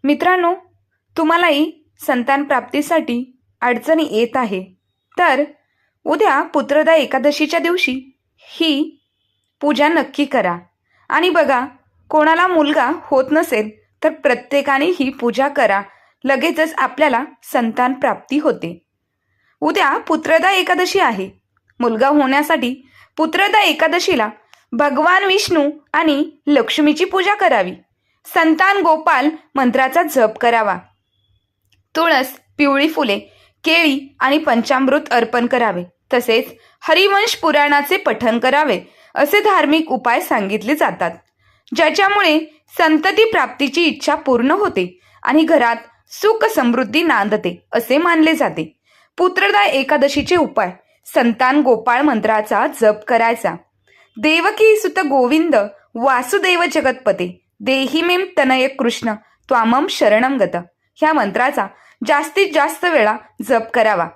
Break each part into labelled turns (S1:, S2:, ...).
S1: मित्रांनो, तुम्हालाही संतान प्राप्तीसाठी अडचणी येत आहे तर उद्या पुत्रदा एकादशीच्या दिवशी ही पूजा नक्की करा. आणि बघा, कोणाला मुलगा होत नसेल तर प्रत्येकाने ही पूजा करा. लगेचच आपल्याला संतान प्राप्ती होते. उद्या पुत्रदा एकादशी आहे. मुलगा होण्यासाठी पुत्रदा एकादशीला भगवान विष्णू आणि लक्ष्मीची पूजा करावी. संतान गोपाल मंत्राचा जप करावा. तुळस, पिवळी फुले, केळी आणि पंचामृत अर्पण करावे. तसेच हरिवंश पुराणाचे पठण करावे असे धार्मिक उपाय सांगितले जातात, ज्याच्यामुळे संतती प्राप्तीची इच्छा पूर्ण होते आणि घरात सुख समृद्धी नांदते असे मानले जाते. पुत्रदा एकादशीचे उपाय: संतान गोपाळ मंत्राचा जप करायचा. देवकी सुत गोविंद वासुदेव जगतपते देही मेम तनय कृष्ण त्वामम शरणम गत. ह्या मंत्राचा जास्तीत जास्त वेळा जप करावा.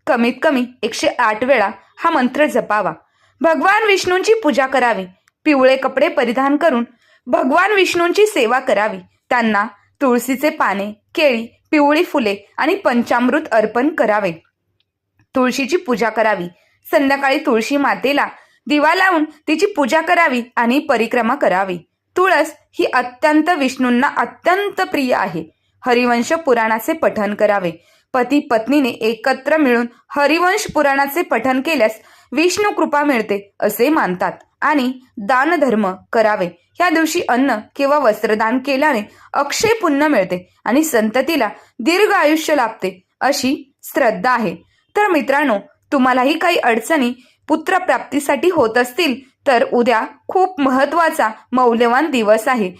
S1: कमीत कमी 108 वेळा हा मंत्र जपावा. भगवान विष्णूंची पूजा करावी. पिवळे कपडे परिधान करून भगवान विष्णूंची सेवा करावी. त्यांना तुळशीचे पाने, केळी, पिवळी फुले आणि पंचामृत अर्पण करावे. तुळशीची पूजा करावी. संध्याकाळी तुळशी मातेला दिवा लावून तिची पूजा करावी आणि परिक्रमा करावी. तुळस ही अत्यंत विष्णूंना अत्यंत प्रिय आहे. हरिवंश पुराणाचे पठण करावे. पती पत्नीने एकत्र मिळून हरिवंश पुराणाचे पठण केल्यास विष्णू कृपा मिळते असे मानतात. आणि दानधर्म करावे. या दिवशी अन्न किंवा वस्त्रदान केल्याने अक्षय पुण्य मिळते आणि संततीला दीर्घ आयुष्य लाभते अशी श्रद्धा आहे. तर मित्रांनो, तुम्हालाही काही अडचणी पुत्रप्राप्तीसाठी होत असतील तर उद्या खूप महत्त्वाचा मौल्यवान दिवस आहे.